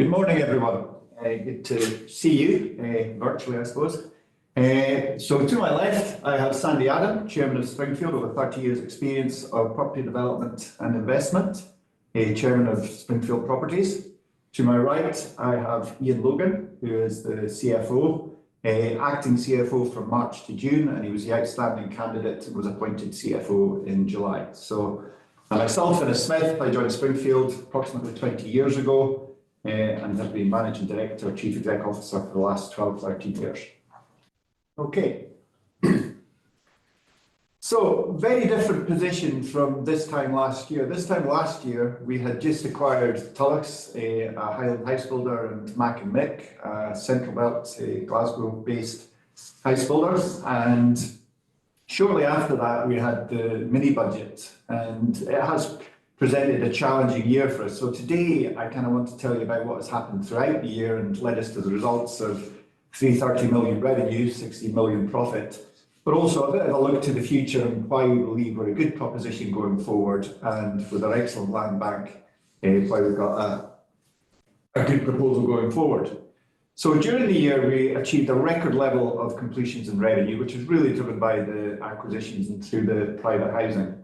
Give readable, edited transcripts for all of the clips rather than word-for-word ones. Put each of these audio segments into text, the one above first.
Good morning, everyone. Good to see you, virtually, I suppose. So to my left, I have Sandy Adam, Chairman of Springfield, over 30 years experience of property development and investment, Chairman of Springfield Properties. To my right, I have Iain Logan, who is the CFO, acting CFO from March to June, and he was the outstanding candidate and was appointed CFO in July. So myself, Iain Smith, I joined Springfield approximately 20 years ago, and have been Managing Director, Chief Exec Officer for the last 12, 13 years. Okay. So, very different position from this time last year. This time last year, we had just acquired Tullochs, a Highland housebuilder, and Mac and Mick, Central Belt, Glasgow-based housebuilders. And shortly after that, we had the mini budget, and it has presented a challenging year for us. So today, I kind of want to tell you about what has happened throughout the year and led us to the results of 330 million revenue, 60 million profit, but also a bit of a look to the future and why we believe we're a good proposition going forward, and with our excellent land bank, why we've got a good proposal going forward. So during the year, we achieved a record level of completions and revenue, which is really driven by the acquisitions and through the private housing.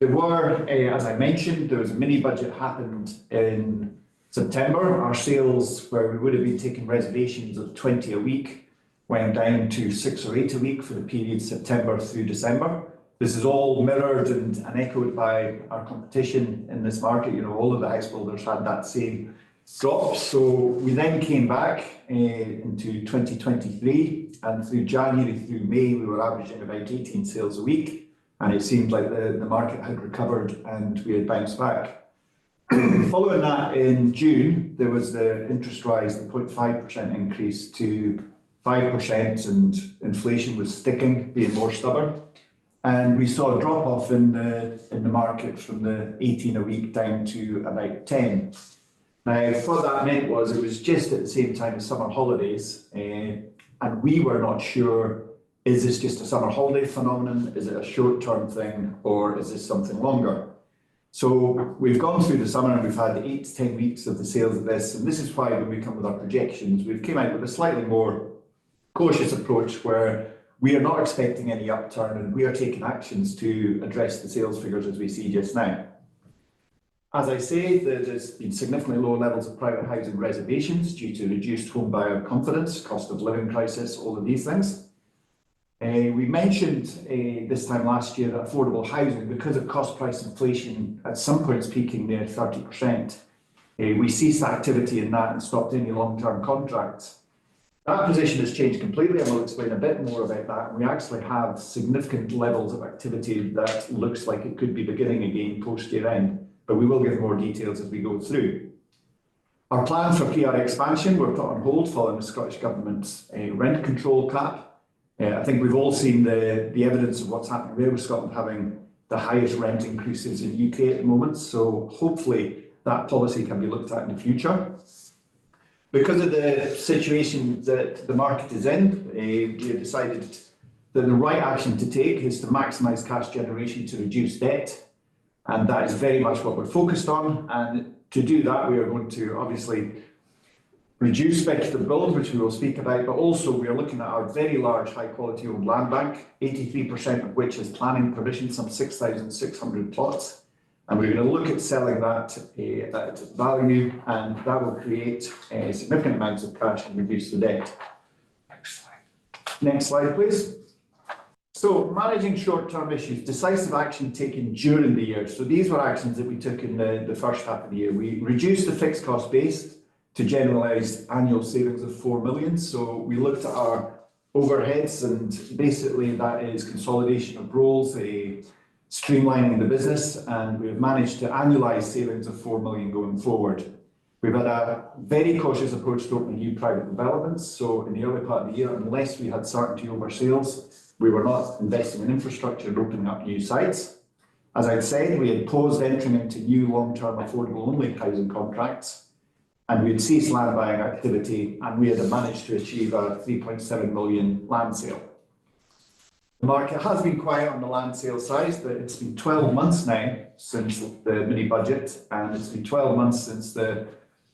There were, as I mentioned, there was a mini budget happened in September. Our sales, where we would have been taking reservations of 20 a week, went down to 6 or 8 a week for the period September through December. This is all mirrored and echoed by our competition in this market. You know, all of the house builders had that same drop. So we then came back into 2023, and through January through May, we were averaging about 18 sales a week. And it seemed like the market had recovered and we had bounced back. Following that, in June, there was the interest rise, the 0.5% increase to 5%, and inflation was sticking, being more stubborn. And we saw a drop off in the market from the 18 a week down to about 10. Now, what that meant was it was just at the same time as summer holidays, and we were not sure, is this just a summer holiday phenomenon? Is it a short-term thing, or is this something longer? So we've gone through the summer and we've had 8 to 10 weeks of the sales of this, and this is why when we come with our projections, we've come out with a slightly more cautious approach where we are not expecting any upturn and we are taking actions to address the sales figures as we see just now. As I say, there's been significantly lower levels of private housing reservations due to reduced home buyer confidence, cost of living crisis, all of these things. We mentioned this time last year that affordable housing, because of cost price inflation at some points peaking near 30%, we ceased activity in that and stopped any long-term contracts. That position has changed completely, and we'll explain a bit more about that. We actually have significant levels of activity that looks like it could be beginning again post-year end, but we will give more details as we go through. Our plans for PR expansion were put on hold following the Scottish Government's rent control cap. I think we've all seen the evidence of what's happening there, with Scotland having the highest rent increases in the UK at the moment. So hopefully that policy can be looked at in the future. Because of the situation that the market is in, we have decided that the right action to take is to maximise cash generation to reduce debt. And that is very much what we're focused on. And to do that, we are going to obviously reduce speculative build, which we will speak about, but also we are looking at our very large high quality owned land bank, 83% of which is planning permission, some 6,600 plots. And we're going to look at selling that at value, and that will create significant amounts of cash and reduce the debt. Next slide. Next slide, please. So managing short-term issues, decisive action taken during the year. So these were actions that we took in the first half of the year. We reduced the fixed cost base to generalised annual savings of 4 million. So we looked at our overheads, and basically that is consolidation of roles, streamlining the business, and we've managed to annualise savings of 4 million going forward. We've had a very cautious approach to opening new private developments. So in the early part of the year, unless we had certainty over sales, we were not investing in infrastructure and opening up new sites. As I'd said, we had paused entering into new long-term affordable only housing contracts, and we had ceased land buying activity, and we had managed to achieve a 3.7 million land sale. The market has been quiet on the land sale side, but it's been 12 months now since the mini budget, and it's been 12 months since the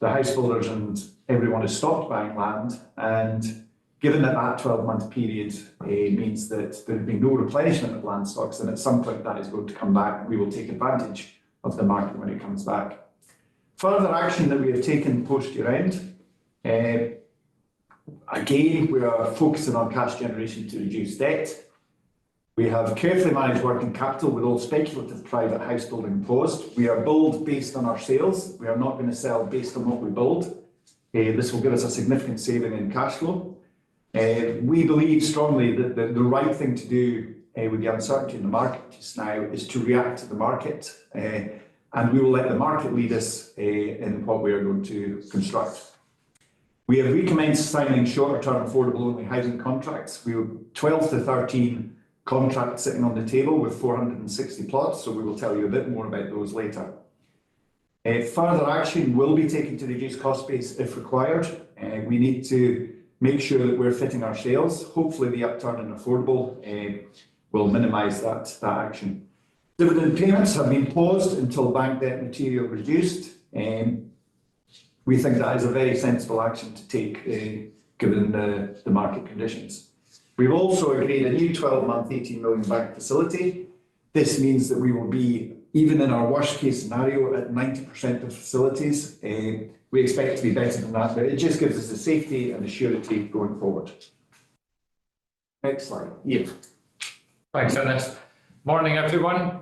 the house builders and everyone has stopped buying land, and given that that 12-month period means that there will be no replenishment of land stocks, and at some point that is going to come back, we will take advantage of the market when it comes back. Further action that we have taken post-year end, again, we are focusing on cash generation to reduce debt. We have carefully managed working capital with all speculative private house building paused. We are build based on our sales. We are not going to sell based on what we build. This will give us a significant saving in cash flow. We believe strongly that the right thing to do with the uncertainty in the market just now is to react to the market, and we will let the market lead us in what we are going to construct. We have recommenced signing shorter-term affordable-only housing contracts. We have 12 to 13 contracts sitting on the table with 460 plots, so we will tell you a bit more about those later. Further action will be taken to reduce cost base if required. We need to make sure that we're fitting our sales. Hopefully the upturn in affordable will minimise that action. Dividend payments have been paused until bank debt material reduced. We think that is a very sensible action to take given the market conditions. We've also agreed a new 12-month 18 million bank facility. This means that we will be, even in our worst case scenario, at 90% of facilities. We expect to be better than that, but it just gives us the safety and the surety going forward. Next slide. Iain. Thanks, Dennis. Morning, everyone.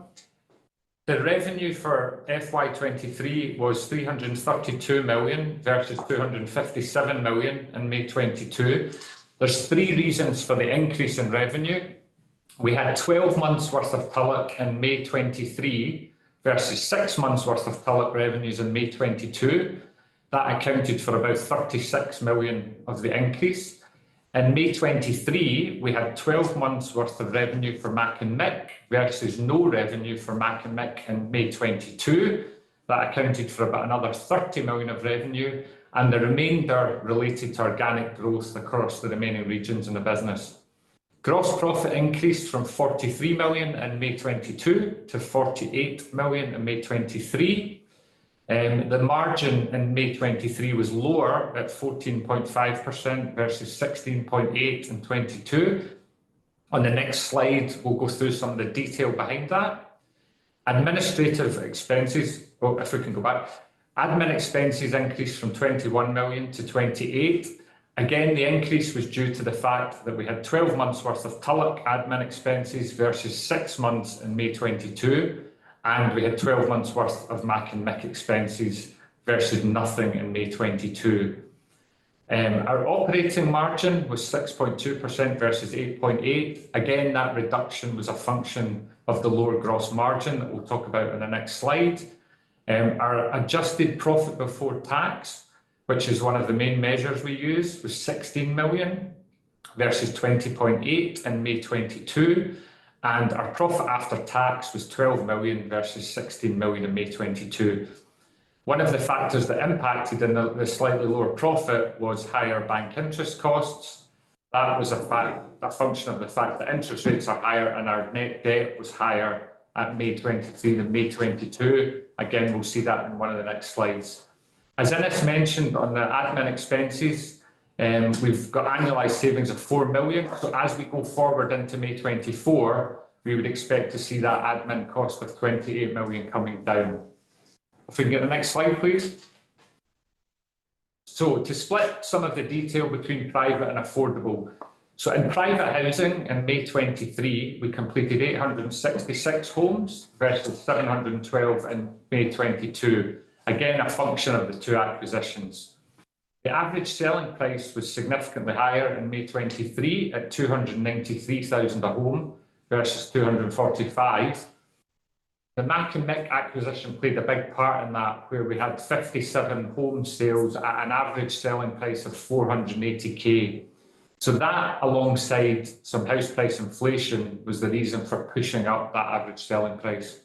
The revenue for FY23 was 332 million versus 257 million in May 22. There's three reasons for the increase in revenue. We had 12 months worth of Tulloch in May 23 versus 6 months worth of Tulloch revenues in May 22. That accounted for about 36 million of the increase. In May 23, we had 12 months worth of revenue for Mac and Mick versus no revenue for Mac and Mick in May 22. That accounted for about another 30 million of revenue, and the remainder related to organic growth across the remaining regions in the business. Gross profit increased from 43 million in May 22 to 48 million in May 23. The margin in May 23 was lower at 14.5% versus 16.8% in 22. On the next slide, we'll go through some of the detail behind that. Administrative expenses, if we can go back. Admin expenses increased from 21 million to 28. Again, the increase was due to the fact that we had 12 months worth of Tulloch admin expenses versus 6 months in May 22, and we had 12 months worth of Mac and Mick expenses versus nothing in May 22. Our operating margin was 6.2% versus 8.8%. Again, that reduction was a function of the lower gross margin that we'll talk about in the next slide. Our adjusted profit before tax, which is one of the main measures we use, was 16 million versus 20.8 in May 22. And our profit after tax was 12 million versus 16 million in May 22. One of the factors that impacted in the slightly lower profit was higher bank interest costs. That was a function of the fact that interest rates are higher and our net debt was higher at May 23 than May 22. Again, we'll see that in one of the next slides. As Ines mentioned on the admin expenses, we've got annualised savings of 4 million. So as we go forward into May 24, we would expect to see that admin cost of 28 million coming down. If we can get the next slide, please. So to split some of the detail between private and affordable. So in private housing in May 23, we completed 866 homes versus 712 in May 22. Again, a function of the two acquisitions. The average selling price was significantly higher in May 23 at 293,000 a home versus 245. The Mac and Mick acquisition played a big part in that, where we had 57 home sales at an average selling price of 480k. So that, alongside some house price inflation, was the reason for pushing up that average selling price.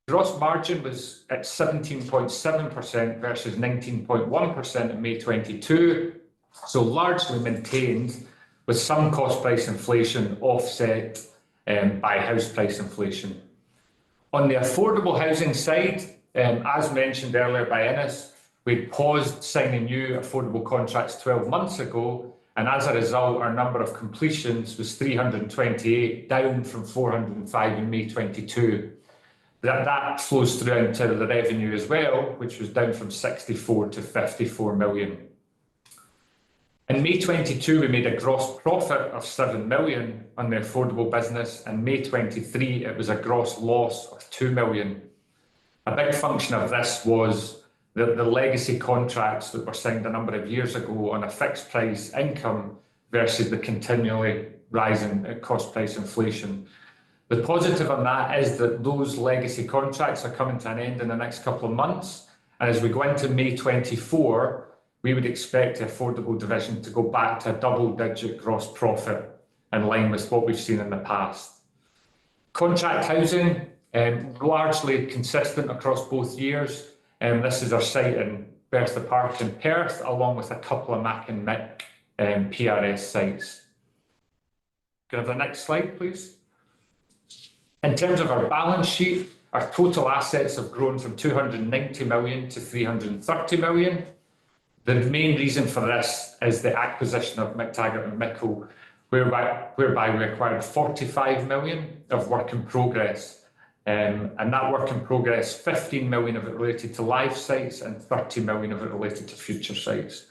Gross margin was at 17.7% versus 19.1% in May 22, so largely maintained, with some cost price inflation offset by house price inflation. On the affordable housing side, as mentioned earlier by Ines, We'd paused signing new affordable contracts 12 months ago, and as a result, our number of completions was 328, down from 405 in May 22. That flows through into the revenue as well, which was down from 64 to 54 million. In May 22, we made a gross profit of 7 million on the affordable business, and May 23, it was a gross loss of 2 million. A big function of this was the legacy contracts that were signed a number of years ago on a fixed price income versus the continually rising cost price inflation. The positive on that is that those legacy contracts are coming to an end in the next couple of months. And as we go into May 24, we would expect the affordable division to go back to a double-digit gross profit in line with what we've seen in the past. Contract housing, largely consistent across both years. This is our site in Bertha Park in Perth, along with a couple of Mac and Mick PRS sites. Can I have the next slide, please? In terms of our balance sheet, our total assets have grown from 290 million to 330 million. The main reason for this is the acquisition of McTaggart and Mickle, whereby we acquired 45 million of work in progress. And that work in progress, 15 million of it related to live sites and 30 million of it related to future sites.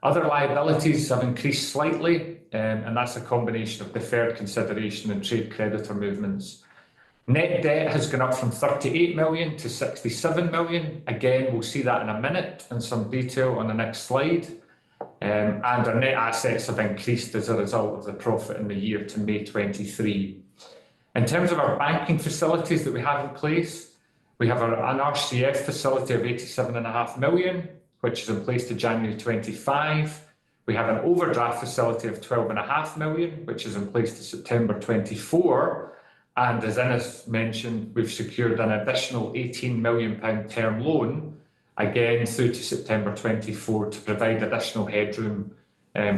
Other liabilities have increased slightly, and that's a combination of deferred consideration and trade creditor movements. Net debt has gone up from 38 million to 67 million. Again, we'll see that in a minute in some detail on the next slide. And our net assets have increased as a result of the profit in the year to May 23. In terms of our banking facilities that we have in place, we have an RCF facility of 87.5 million, which is in place to January 25. We have an overdraft facility of 12.5 million, which is in place to September 24. And as Innes mentioned, we've secured an additional £18 million term loan, again through to September 24, to provide additional headroom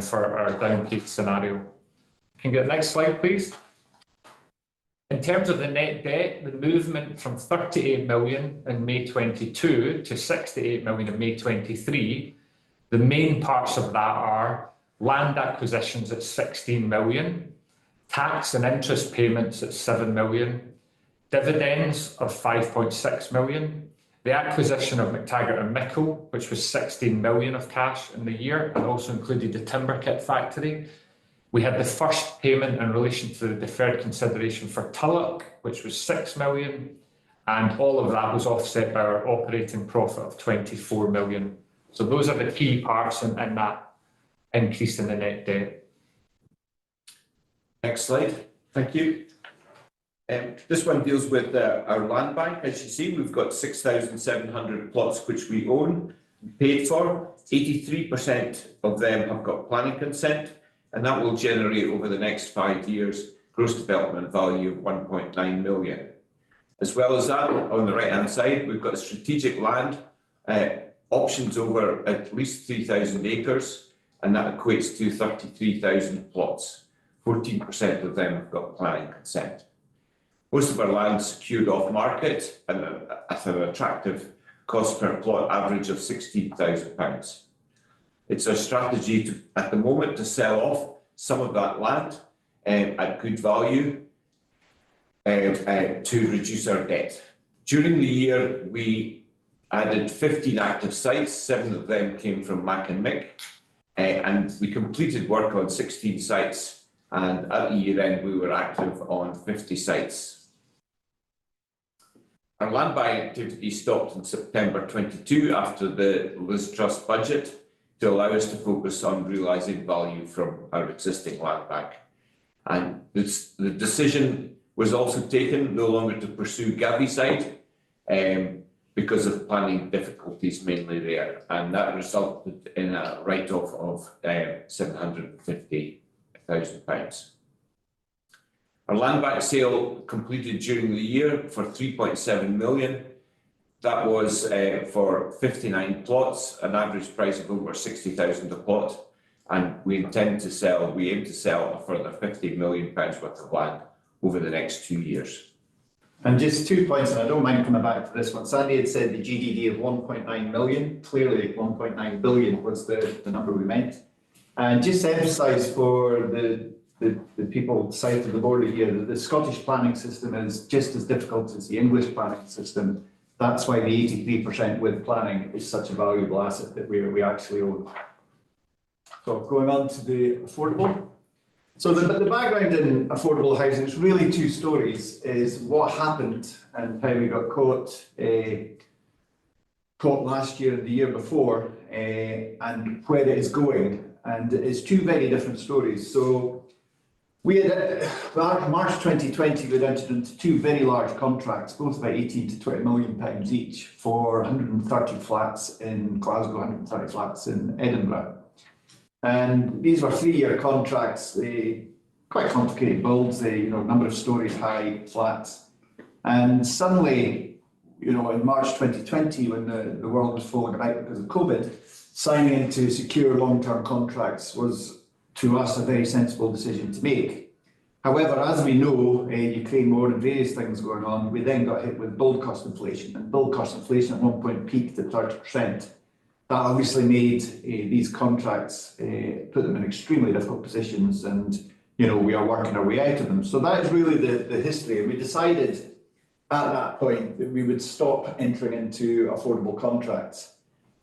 for our downside scenario. Can you get the next slide, please? In terms of the net debt, the movement from 38 million in May 22 to 68 million in May 23, the main parts of that are land acquisitions at 16 million, tax and interest payments at 7 million, dividends of 5.6 million, the acquisition of McTaggart and Mickle, which was 16 million of cash in the year and also included the timber kit factory. We had the first payment in relation to the deferred consideration for Tulloch, which was 6 million, and all of that was offset by our operating profit of 24 million. So those are the key parts in that increase in the net debt. Next slide. Thank you. This one deals with our land bank. As you see, we've got 6,700 plots which we own, paid for. 83% of them have got planning consent, and that will generate over the next 5 years gross development value of 1.9 million. As well as that, on the right-hand side, we've got strategic land, options over at least 3,000 acres, and that equates to 33,000 plots. 14% of them have got planning consent. Most of our land secured off market and at an attractive cost per plot average of £16,000. It's our strategy at the moment to sell off some of that land at good value to reduce our debt. During the year, we added 15 active sites, 7 of them came from Mac and Mick, and we completed work on 16 sites, and at the year end we were active on 50 sites. Our land buying activity stopped in September 22 after the Liz Truss budget to allow us to focus on realising value from our existing land bank. And the decision was also taken no longer to pursue Gabyside because of planning difficulties mainly there, and that resulted in a write-off of £750,000. Our land bank sale completed during the year for 3.7 million. That was for 59 plots, an average price of over 60,000 a plot, and we aim to sell a further £50 million worth of land over the next 2 years. And just 2 points, and I don't mind coming back to this one. Sandy had said the GDD of 1.9 million, clearly 1.9 billion was the number we meant. And just to emphasise for the people south of the border here that the Scottish planning system is just as difficult as the English planning system. That's why the 83% with planning is such a valuable asset that we actually own. So going on to the affordable. So the background in affordable housing is really two stories, is what happened and how we got caught last year and the year before, and where it is going. And it's two very different stories. So we had, March 2020, we entered into two very large contracts, both about 18 to 20 million pounds each, for 130 flats in Glasgow, 130 flats in Edinburgh. And these were 3-year contracts, quite complicated builds, number of stories high flats. And suddenly, in March 2020, when the world was falling about because of COVID, signing into secure long-term contracts was, to us, a very sensible decision to make. However, as we know, Ukraine war and various things going on, we then got hit with build cost inflation, and build cost inflation at one point peaked at 30%. That obviously made these contracts, put them in extremely difficult positions, and we are working our way out of them. So that is really the history. And we decided at that point that we would stop entering into affordable contracts.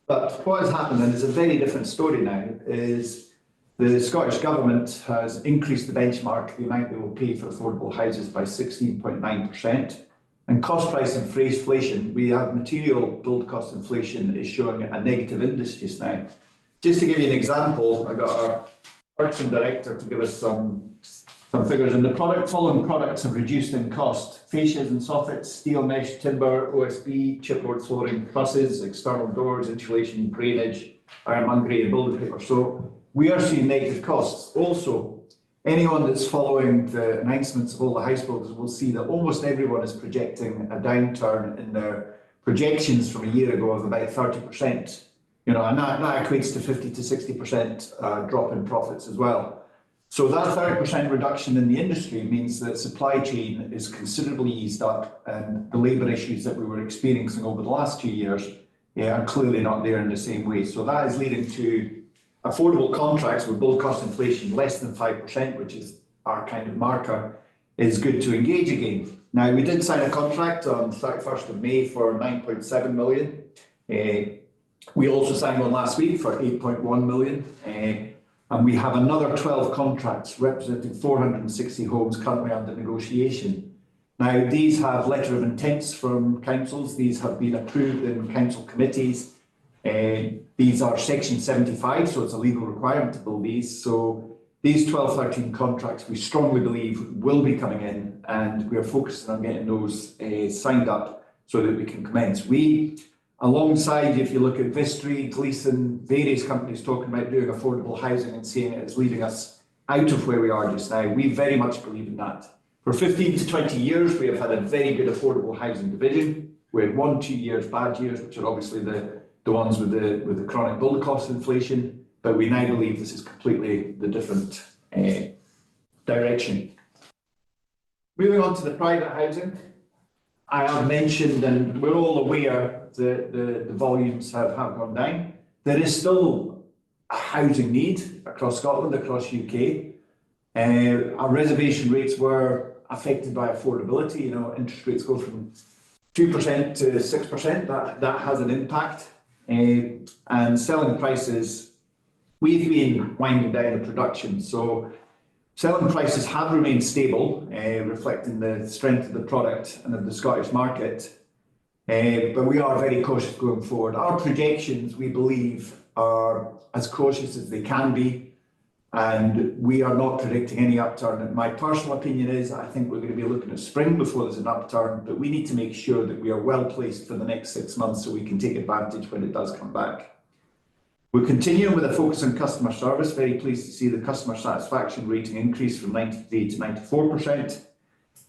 But what has happened, and it's a very different story now, is the Scottish Government has increased the benchmark, the amount they will pay for affordable houses, by 16.9%. And cost price inflation, we have material build cost inflation is showing a negative index just now. Just to give you an example, I got our purchasing director to give us some figures, and the following products have reduced in cost: fascias and soffits, steel mesh, timber, OSB, chipboard flooring, trusses, external doors, insulation, drainage, ironmongery, and building paper. So we are seeing negative costs. Also, anyone that's following the announcements of all the house builders will see that almost everyone is projecting a downturn in their projections from a year ago of about 30%. And that equates to 50 to 60% drop in profits as well. So that 30% reduction in the industry means that supply chain is considerably eased up, and the labour issues that we were experiencing over the last 2 years are clearly not there in the same way. So that is leading to affordable contracts with build cost inflation less than 5%, which is our kind of marker, is good to engage again. Now, we did sign a contract on 31st of May for 9.7 million. We also signed one last week for 8.1 million. And we have another 12 contracts representing 460 homes currently under negotiation. Now, these have letter of intents from councils. These have been approved in council committees. These are Section 75, so it's a legal requirement to build these. So these 13 contracts, we strongly believe, will be coming in, and we are focusing on getting those signed up so that we can commence. We, alongside, if you look at Vistry, Gleeson, various companies talking about doing affordable housing and seeing it as leading us out of where we are just now, we very much believe in that. For 15 to 20 years, we have had a very good affordable housing division. We had 1-2 years, bad years, which are obviously the ones with the chronic build cost inflation, but we now believe this is completely the different direction. Moving on to the private housing, I have mentioned, and we're all aware that the volumes have gone down. There is still a housing need across Scotland, across UK. Our reservation rates were affected by affordability. Interest rates go from 2% to 6%. That has an impact. And selling prices, we've been winding down the production. So selling prices have remained stable, reflecting the strength of the product and of the Scottish market. But we are very cautious going forward. Our projections, we believe, are as cautious as they can be, and we are not predicting any upturn. And my personal opinion is I think we're going to be looking at spring before there's an upturn, but we need to make sure that we are well placed for the next 6 months so we can take advantage when it does come back. We're continuing with a focus on customer service. Very pleased to see the customer satisfaction rating increase from 93 to 94%.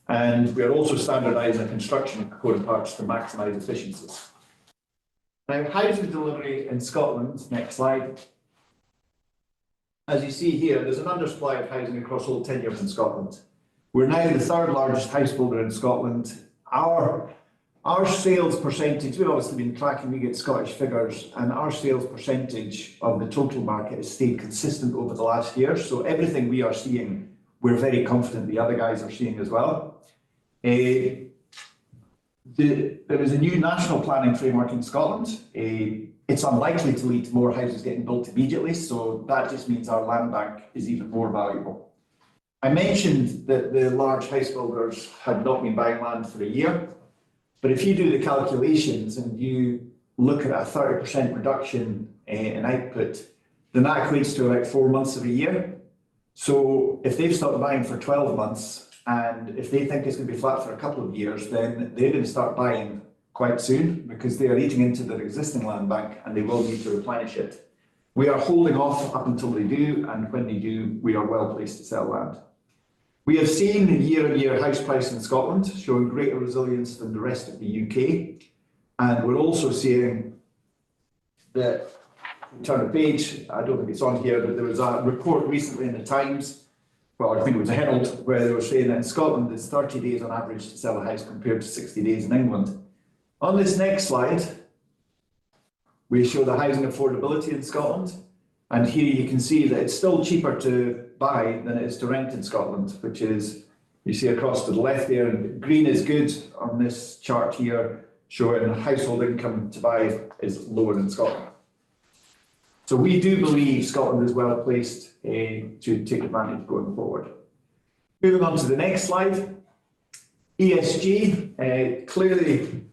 And we are also standardising a construction code of parts to maximise efficiencies. Now, housing delivery in Scotland, next slide. As you see here, there's an undersupply of housing across all tenures in Scotland. We're now the 3rd largest house builder in Scotland, Our sales percentage, we've obviously been tracking, we get Scottish figures, and our sales percentage of the total market has stayed consistent over the last year. So everything we are seeing, we're very confident the other guys are seeing as well. There is a new national planning framework in Scotland. It's unlikely to lead to more houses getting built immediately, so that just means our land bank is even more valuable. I mentioned that the large house builders had not been buying land for a year. But if you do the calculations and you look at a 30% reduction in output, then that equates to about 4 months of a year. So if they've stopped buying for 12 months, and if they think it's going to be flat for a couple of years, then they're going to start buying quite soon because they are eating into their existing land bank and they will need to replenish it. We are holding off up until they do, and when they do, we are well placed to sell land. We have seen year-on-year house price in Scotland showing greater resilience than the rest of the UK. And we're also seeing that, turn the page, I don't think it's on here, but there was a report recently in the Times, well, I think it was a Herald, where they were saying that in Scotland it's 30 days on average to sell a house compared to 60 days in England. On this next slide, we show the housing affordability in Scotland. And here you can see that it's still cheaper to buy than it is to rent in Scotland, which is, you see across to the left there, and green is good on this chart here, showing household income to buy is lower in Scotland. So we do believe Scotland is well placed to take advantage going forward. Moving on to the next slide, ESG, clearly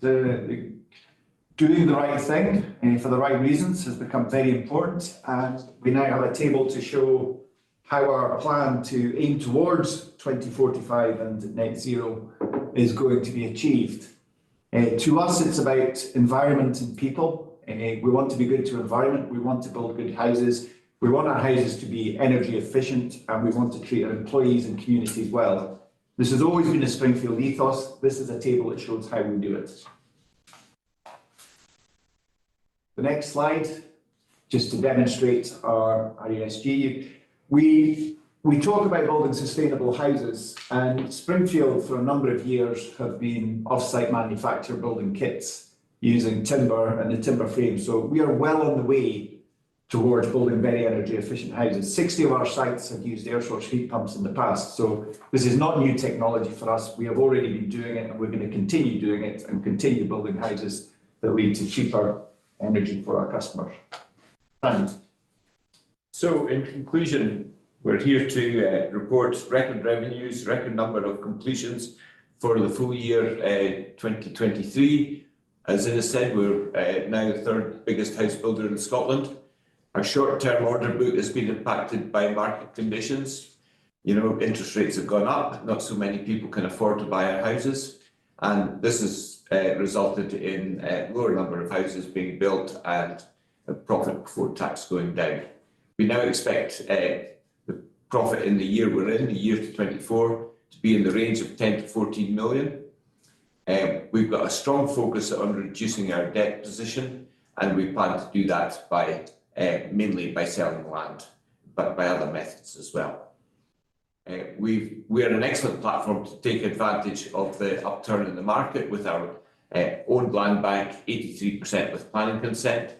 doing the right thing for the right reasons has become very important, and we now have a table to show how our plan to aim towards 2045 and net zero is going to be achieved. To us, it's about environment and people. We want to be good to environment, we want to build good houses, we want our houses to be energy efficient, and we want to treat our employees and communities well. This has always been a Springfield ethos. This is a table that shows how we do it. The next slide, just to demonstrate our ESG. We talk about building sustainable houses, and Springfield for a number of years have been off-site manufacture building kits using timber and the timber frame. So we are well on the way towards building very energy efficient houses. 60 of our sites have used air source heat pumps in the past. So this is not new technology for us. We have already been doing it, and we're going to continue doing it and continue building houses that lead to cheaper energy for our customers. And so in conclusion, we're here to report record revenues, record number of completions for the full year 2023. As Ina said, we're now the third biggest house builder in Scotland. Our short-term order book has been impacted by market conditions. You know, interest rates have gone up, not so many people can afford to buy our houses, and this has resulted in a lower number of houses being built and a profit before tax going down. We now expect the profit in the year we're in, the year to 24, to be in the range of 10 to 14 million. We've got a strong focus on reducing our debt position, and we plan to do that by mainly by selling land, but by other methods as well. We're an excellent platform to take advantage of the upturn in the market with our owned land bank, 83% with planning consent,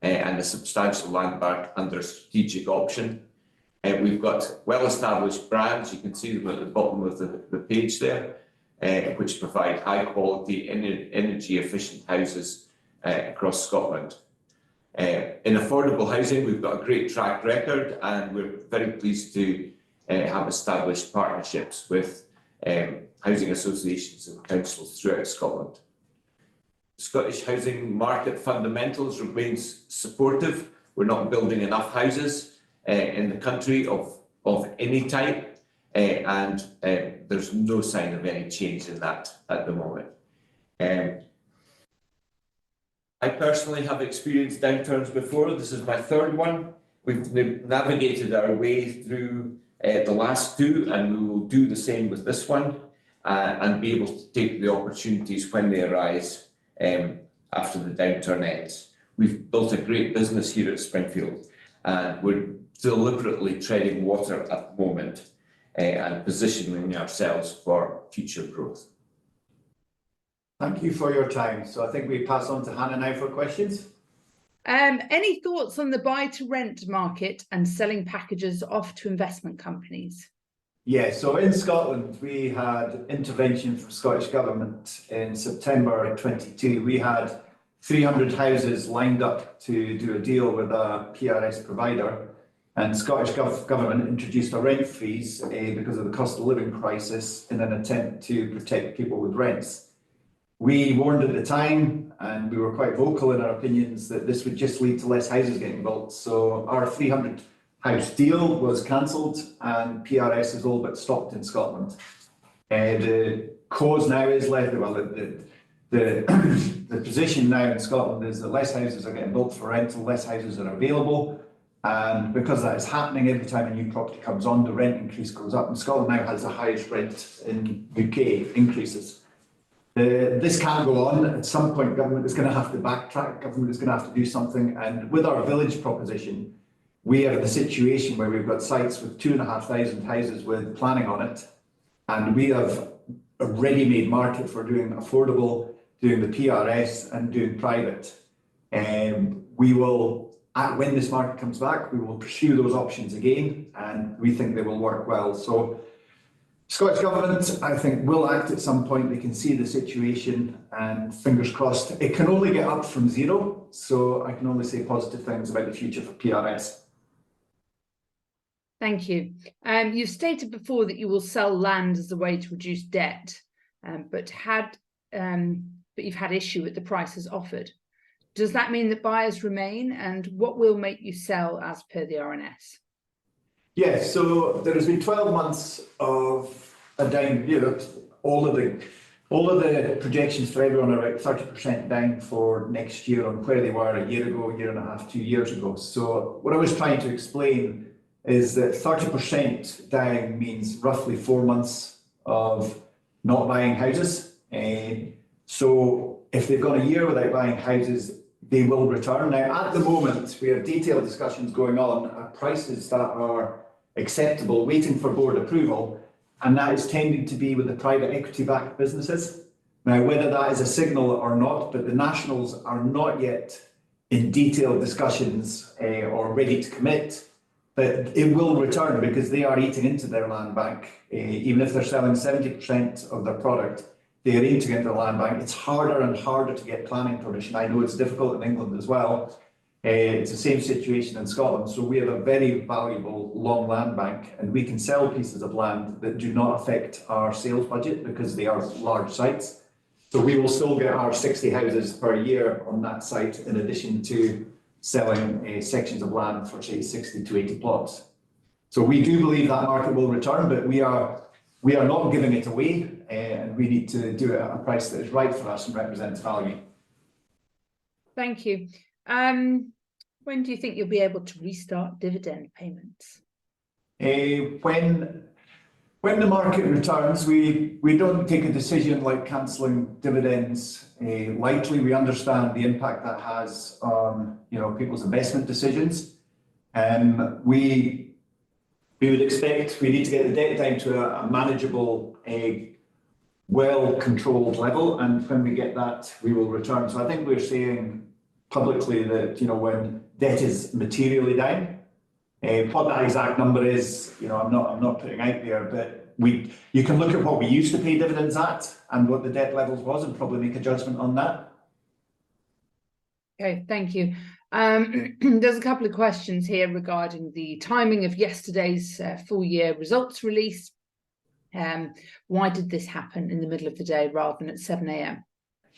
and a substantial land bank under strategic option. We've got well-established brands, you can see them at the bottom of the page there, which provide high quality, energy efficient houses across Scotland. In affordable housing, we've got a great track record, and we're very pleased to have established partnerships with housing associations and councils throughout Scotland. Scottish housing market fundamentals remains supportive. We're not building enough houses in the country of any type, and there's no sign of any change in that at the moment. I personally have experienced downturns before. This is my third one. We've navigated our way through the last two, and we will do the same with this one, and be able to take the opportunities when they arise after the downturn ends. We've built a great business here at Springfield, and we're deliberately treading water at the moment and positioning ourselves for future growth. Thank you for your time. So I think we pass on to Hannah now for questions. Any thoughts on the buy to rent market and selling packages off to investment companies? Yeah, so in Scotland, we had intervention from Scottish Government in September 22. We had 300 houses lined up to do a deal with a PRS provider, and Scottish Government introduced a rent freeze because of the cost of living crisis in an attempt to protect people with rents. We warned at the time, and we were quite vocal in our opinions, that this would just lead to less houses getting built. So our 300 house deal was cancelled, and PRS is all but stopped in Scotland. The cause now is less, well, the position now in Scotland is that less houses are getting built for rental, less houses are available, and because that is happening, every time a new property comes on, the rent increase goes up, and Scotland now has the highest rent in UK increases. This can't go on. At some point, government is going to have to backtrack, government is going to have to do something, and with our village proposition, we are in the situation where we've got sites with 2,500 houses with planning on it, and we have a ready-made market for doing affordable, doing the PRS and doing private. We will, when this market comes back, we will pursue those options again, and we think they will work well. So Scottish Government, I think, will act at some point. They can see the situation, and fingers crossed, it can only get up from zero. So I can only say positive things about the future for PRS. Thank you. You've stated before that you will sell land as a way to reduce debt, but you've had issue with the prices offered. Does that mean that buyers remain, and what will make you sell as per the RNS? Yes, so there has been 12 months of a down. All of the projections for everyone are about 30% down for next year on where they were a year ago, a year and a half, 2 years ago. So what I was trying to explain is that 30% down means roughly 4 months of not buying houses. So if they've got a year without buying houses, they will return. Now, at the moment, we have detailed discussions going on at prices that are acceptable, waiting for board approval, and that is tending to be with the private equity-backed businesses. Now, whether that is a signal or not, but the nationals are not yet in detailed discussions or ready to commit, but it will return because they are eating into their land bank. Even if they're selling 70% of their product, they are eating into the land bank. It's harder and harder to get planning permission. I know it's difficult in England as well. It's the same situation in Scotland. So we have a very valuable long land bank, and we can sell pieces of land that do not affect our sales budget because they are large sites. So we will still get our 60 houses per year on that site, in addition to selling sections of land for, say, 60 to 80 plots. So we do believe that market will return, but we are not giving it away, and we need to do it at a price that is right for us and represents value. Thank you. When do you think you'll be able to restart dividend payments? When the market returns, we don't take a decision like cancelling dividends lightly. We understand the impact that has on people's investment decisions. We would expect we need to get the debt down to a manageable, well-controlled level, and when we get that, we will return. So I think we're saying publicly that when debt is materially down, what that exact number is, I'm not putting out there, but you can look at what we used to pay dividends at and what the debt levels was, and probably make a judgment on that. Okay, thank you. There's a couple of questions here regarding the timing of yesterday's full year results release. Why did this happen in the middle of the day rather than at 7 a.m?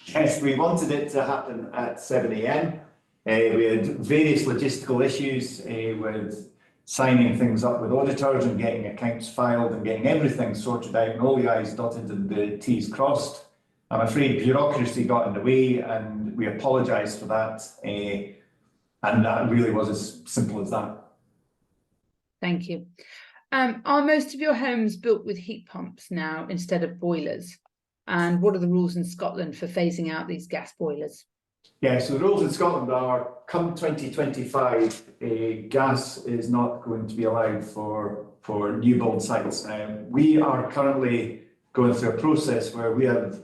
Yes, we wanted it to happen at 7 a.m. We had various logistical issues with signing things up with auditors and getting accounts filed and getting everything sorted out and all the I's dotted and the T's crossed. I'm afraid bureaucracy got in the way, and we apologise for that. And that really was as simple as that. Thank you. Are most of your homes built with heat pumps now instead of boilers? And what are the rules in Scotland for phasing out these gas boilers? Yeah, so the rules in Scotland are, come 2025, gas is not going to be allowed for new build sites. We are currently going through a process where we have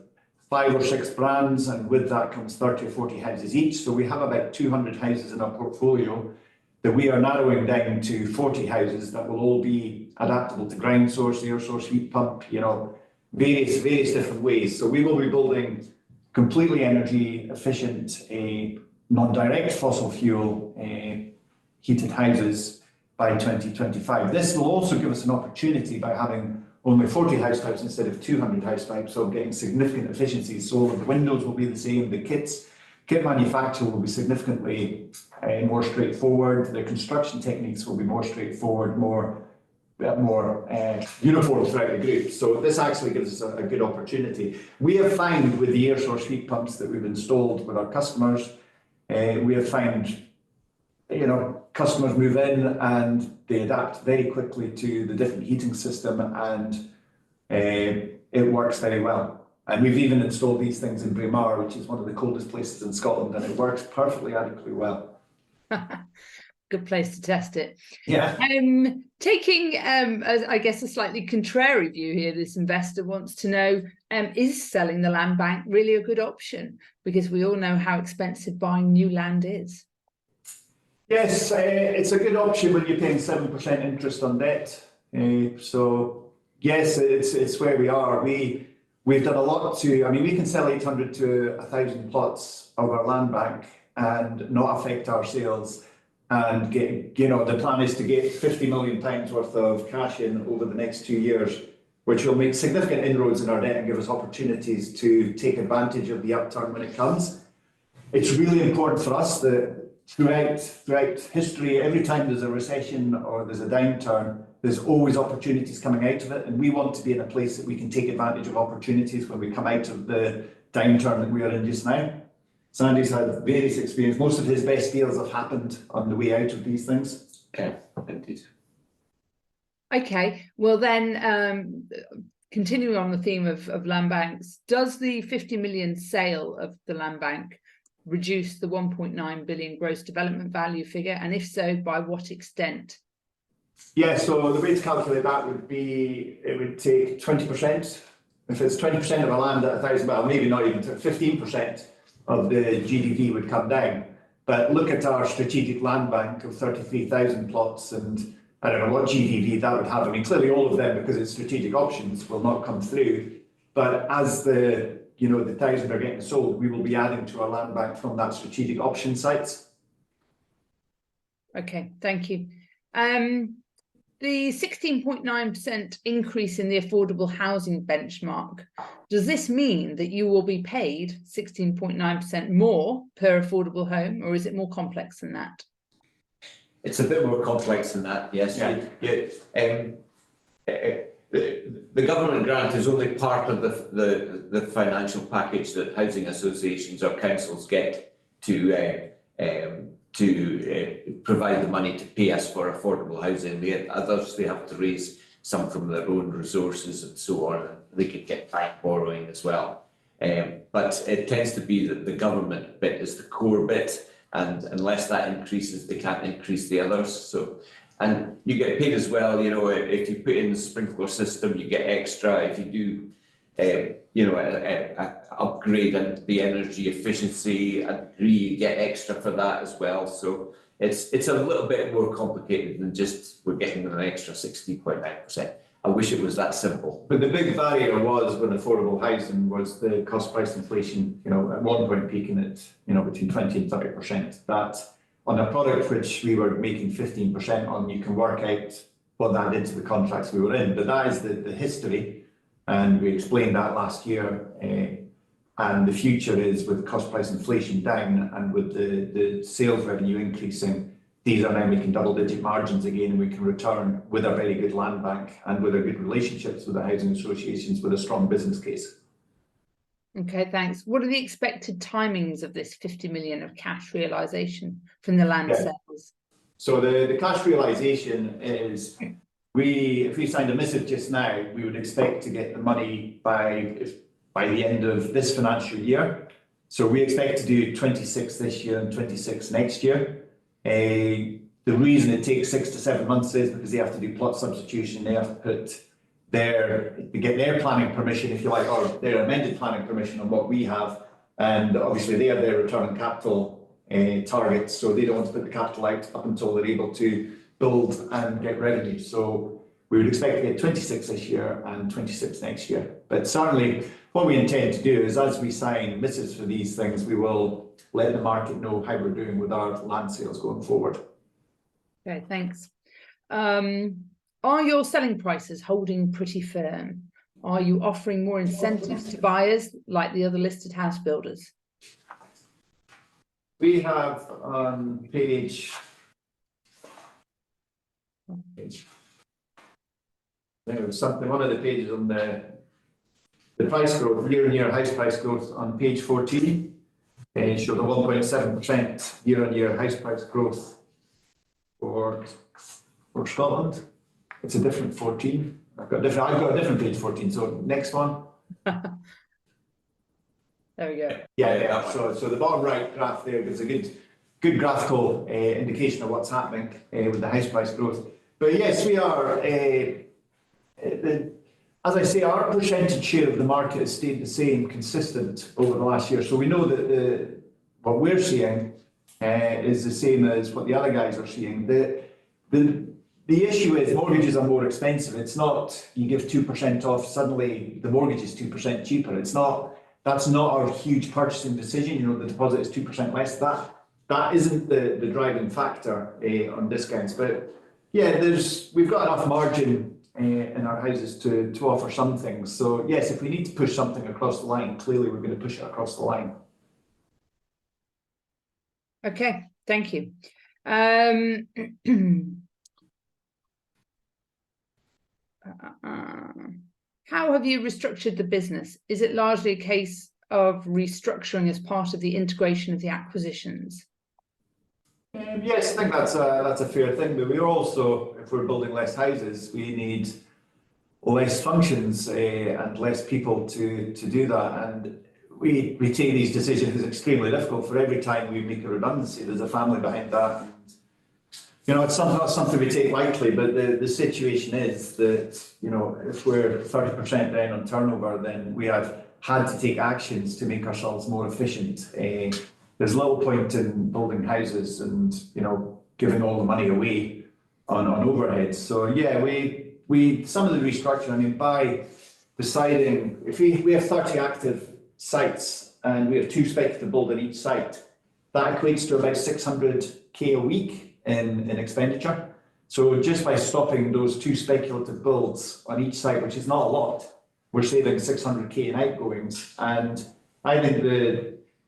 5 or 6 brands, and with that comes 30 or 40 houses each. So we have about 200 houses in our portfolio that we are narrowing down to 40 houses that will all be adaptable to ground source, air source heat pump, various different ways. So we will be building completely energy efficient, non-direct fossil fuel heated houses by 2025. This will also give us an opportunity, by having only 40 house types instead of 200 house types, so getting significant efficiencies. So the windows will be the same, the kit manufacture will be significantly more straightforward, the construction techniques will be more straightforward, more uniform throughout the group. So this actually gives us a good opportunity. We have found with the air source heat pumps that we've installed with our customers, we have found customers move in and they adapt very quickly to the different heating system, and it works very well. And we've even installed these things in Braemar, which is one of the coldest places in Scotland, and it works perfectly adequately well. Good place to test it. Yeah. Taking, I guess, a slightly contrary view here, this investor wants to know, is selling the land bank really a good option? Because we all know how expensive buying new land is. Yes, it's a good option when you're paying 7% interest on debt. So yes, it's where we are. We've done a lot we can sell 800 to 1,000 plots of our land bank and not affect our sales, and get, the plan is to get 50 million pounds worth of cash in over the next 2 years, which will make significant inroads in our debt and give us opportunities to take advantage of the upturn when it comes. It's really important for us that throughout history, every time there's a recession or there's a downturn, there's always opportunities coming out of it, and we want to be in a place that we can take advantage of opportunities when we come out of the downturn that we are in just now. Sandy's had various experience. Most of his best deals have happened on the way out of these things. Okay, indeed. Okay, well then, continuing on the theme of land banks, does the 50 million sale of the land bank reduce the 1.9 billion gross development value figure, and if so, by what extent? Yeah, so the way to calculate that would be, it would take 20%. If it's 20% of a land at 1,000, well, maybe not even 15% of the GDV would come down. But look at our strategic land bank of 33,000 plots, and I don't know what GDV that would have. I mean, clearly all of them, because it's strategic options, will not come through. But as the 1,000 are getting sold, we will be adding to our land bank from that strategic option sites. Okay, thank you. The 16.9% increase in the affordable housing benchmark, does this mean that you will be paid 16.9% more per affordable home, or is it more complex than that? It's a bit more complex than that, yes. Yeah. The government grant is only part of the financial package that housing associations or councils get to provide the money to pay us for affordable housing. The others, they have to raise some from their own resources and so on. They could get bank borrowing as well. But it tends to be that the government bit is the core bit, and unless that increases, they can't increase the others. So, and you get paid as well, if you put in the sprinkler system, you get extra. If you do, upgrade and the energy efficiency and you get extra for that as well. So it's a little bit more complicated than just we're getting an extra 60.9%. I wish it was that simple. But the big barrier was with affordable housing was the cost price inflation, at one point peaking at, between 20 and 30%. That on a product which we were making 15% on, you can work out what that did to the contracts we were in. But that is the history, and we explained that last year. And the future is with cost price inflation down and with the sales revenue increasing, these are now making double-digit margins again, and we can return with a very good land bank and with our good relationships with the housing associations with a strong business case. Okay, thanks. What are the expected timings of this 50 million of cash realisation from the land sales? So the cash realisation is, if we signed a missive just now, we would expect to get the money by the end of this financial year. So we expect to do 26 this year and 26 next year. The reason it takes 6 to 7 months is because they have to do plot substitution, they have to put they get their planning permission, if you like, or their amended planning permission on what we have. And obviously they have their return on capital targets, so they don't want to put the capital out up until they're able to build and get revenue. So we would expect to get 26 this year and 26 next year. But certainly what we intend to do is, as we sign missives for these things, we will let the market know how we're doing with our land sales going forward. Okay, thanks. Are your selling prices holding pretty firm? Are you offering more incentives to buyers like the other listed house builders? We have on page there was something, one of the pages on the price growth, year-on-year house price growth on page 14. Showed a 1.7% year-on-year house price growth for Scotland. It's a different 14. I've got a different page 14. So next one. There we go. Yeah. So the bottom right graph there gives a good graphical indication of what's happening with the house price growth. But yes, we are. As I say, our percentage share of the market has stayed the same, consistent over the last year. So we know that what we're seeing is the same as what the other guys are seeing. The issue is mortgages are more expensive. It's not you give 2% off, suddenly the mortgage is 2% cheaper. It's not. That's not our huge purchasing decision. You know, the deposit is 2% less. That isn't the driving factor on discounts. But yeah, we've got enough margin in our houses to offer some things. So yes, if we need to push something across the line, clearly we're going to push it across the line. Okay, thank you. How have you restructured the business? Is it largely a case of restructuring as part of the integration of the acquisitions? Yes, I think that's a fair thing. But we're also, if we're building less houses, we need less functions and less people to do that. And we take these decisions. It's extremely difficult. For every time we make a redundancy, there's a family behind that. And, you know, it's not something we take lightly, but the situation is that, you know, if we're 30% down on turnover, then we have had to take actions to make ourselves more efficient. There's little point in building houses and, you know, giving all the money away on overheads. So yeah, we some of the restructuring, I mean, by deciding if we have 30 active sites and we have 2 specs to build on each site, that equates to about 600k a week in expenditure. So just by stopping those 2 speculative builds on each site, which is not a lot, we're saving 600k in outgoings. And I think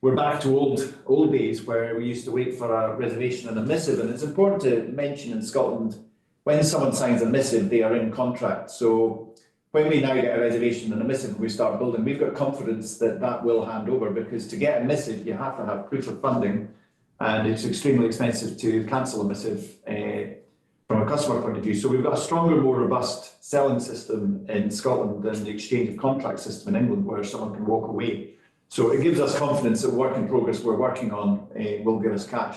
we're back to old days where we used to wait for a reservation and a missive. And it's important to mention in Scotland, when someone signs a missive, they are in contract. So when we now get a reservation and a missive and we start building, we've got confidence that that will hand over, because to get a missive, you have to have proof of funding. And it's extremely expensive to cancel a missive from a customer point of view. So we've got a stronger, more robust selling system in Scotland than the exchange of contract system in England, where someone can walk away. So it gives us confidence that work in progress we're working on will give us cash.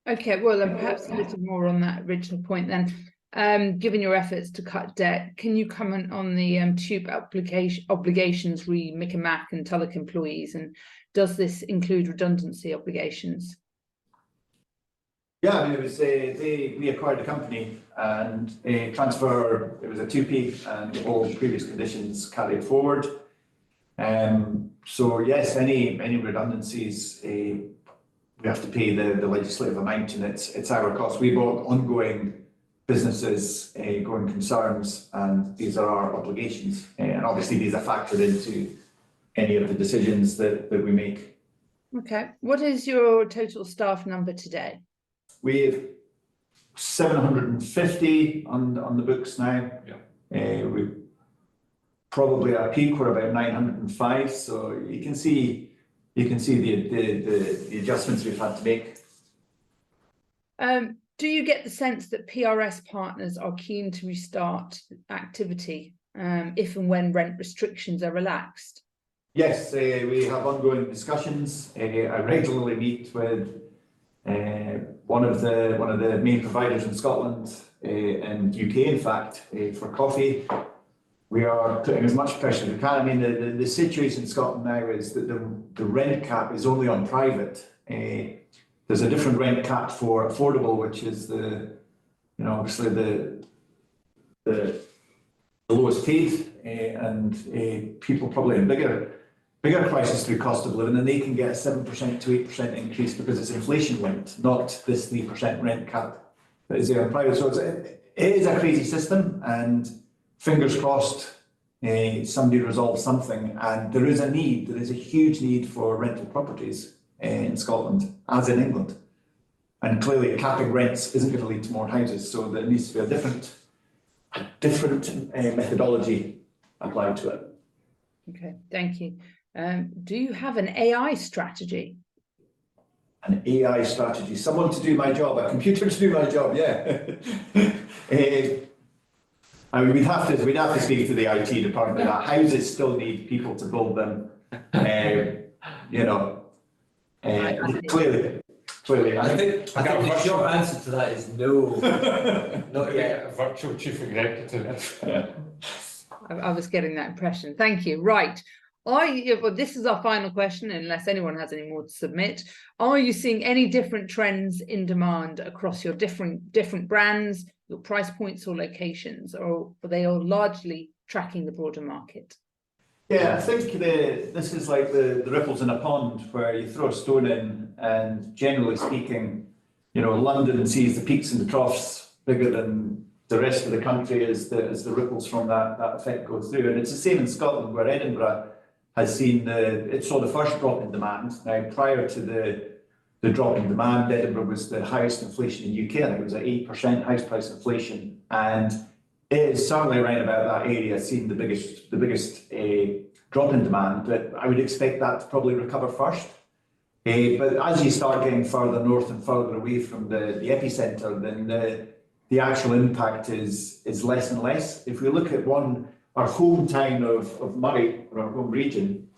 Okay, well, and perhaps a little more on that original point then. Given your efforts to cut debt, can you comment on the tube obligations re Mick and Mac and Tulloch employees, and does this include redundancy obligations? Yeah, I mean, it was we acquired a company and a transfer. It was a 2P, and all the previous conditions carried forward. So yes, any redundancies, we have to pay the legislative amount, and it's our cost. We bought ongoing businesses, going concerns, and these are our obligations. And obviously these are factored into any of the decisions that we make. Okay. What is your total staff number today? We have 750 on the books now. Yeah. We probably at peak we're about 905. So you can see the adjustments we've had to make. Do you get the sense that PRS partners are keen to restart activity if and when rent restrictions are relaxed? Yes, we have ongoing discussions. I regularly meet with one of the main providers in Scotland, in UK, in fact, for coffee. We are putting as much pressure as we can. I mean, the situation in Scotland now is that the rent cap is only on private. There's a different rent cap for affordable, which is obviously the lowest paid, and people probably in bigger prices through cost of living, and they can get a 7% to 8% increase because it's inflation linked, not this 3% rent cap that is there on private. So it is a crazy system, and fingers crossed somebody resolves something. And there is a huge need for rental properties in Scotland, as in England. And clearly capping rents isn't going to lead to more houses, so there needs to be a different methodology applied to it. Okay, thank you. Do you have an AI strategy? An AI strategy, someone to do my job, a computer to do my job, yeah. I mean, we'd have to speak to the IT department. Houses still need people to build them. Clearly. I think the short answer to that is no. Not yet. A virtual chief executive. Yeah. I was getting that impression. Thank you. Right. Well, this is our final question, unless anyone has any more to submit. Are you seeing any different trends in demand across your different brands, your price points or locations, or are they all largely tracking the broader market? Yeah, I think this is like the ripples in a pond, where you throw a stone in, and generally speaking, London sees the peaks and the troughs bigger than the rest of the country as the ripples from that effect go through. And it's the same in Scotland, where Edinburgh has seen it saw the first drop in demand. Now, prior to the drop in demand, Edinburgh was the highest inflation in UK. I think it was at 8% house price inflation, and it is certainly around about that area seen the biggest drop in demand. But I would expect that to probably recover first. But as you start getting further north and further away from the epicentre, then the actual impact is less and less. If we look at our hometown of Moray, or our home region,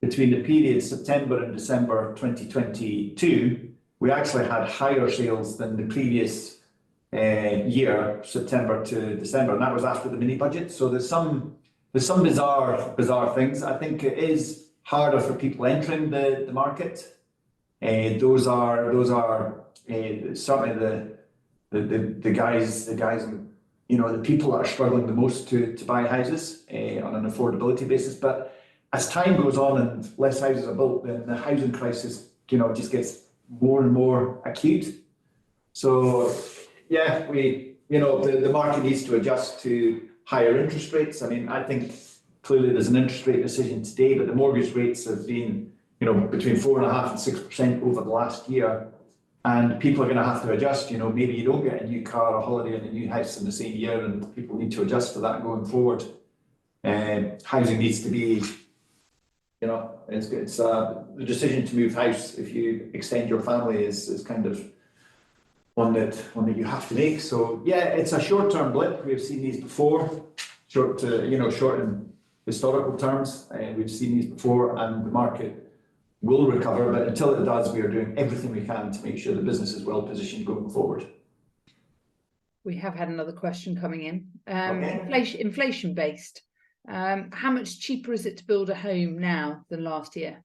between the period September and December 2022, we actually had higher sales than the previous year, September to December, and that was after the mini budget. So there's some bizarre things. I think it is harder for people entering the market. Those are certainly the guys and the people that are struggling the most to buy houses on an affordability basis. But as time goes on and less houses are built, then the housing crisis just gets more and more acute. So yeah, the market needs to adjust to higher interest rates. I mean, I think clearly there's an interest rate decision today, but the mortgage rates have been between 4.5% and 6% over the last year. And people are going to have to adjust. Maybe you don't get a new car or holiday and a new house in the same year, and people need to adjust to that going forward. Housing needs to be, it's the decision to move house if you extend your family is kind of one that you have to make. So yeah, it's a short-term blip. We've seen these before, short in historical terms. We've seen these before, and the market will recover, but until it does, we are doing everything we can to make sure the business is well positioned going forward. We have had another question coming in. Okay. Inflation based. How much cheaper is it to build a home now than last year?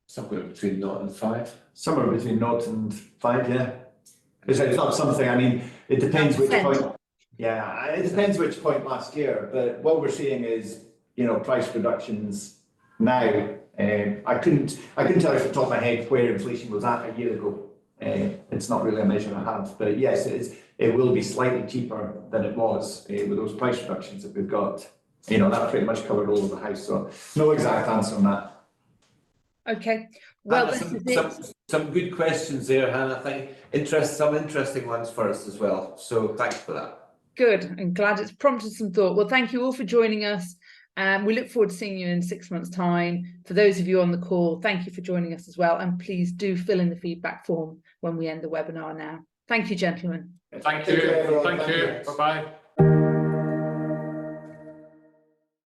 Somewhere between 0 and 5. Somewhere between 0 and 5, yeah. It's not something, I mean, it depends which point. Yeah, it depends which point last year, but what we're seeing is, price reductions now. I couldn't tell you off the top of my head where inflation was at a year ago. It's not really a measure I have, but yes, it will be slightly cheaper than it was with those price reductions that we've got. That pretty much covered all of the house, so no exact answer on that. Okay, well, some good questions there, Hannah. I think some interesting ones for us as well. So thanks for that. Good. I'm glad it's prompted some thought. Well, thank you all for joining us. We look forward to seeing you in 6 months' time. For those of you on the call, thank you for joining us as well. And please do fill in the feedback form when we end the webinar now. Thank you, gentlemen. Thank you. Thank you. Bye-bye.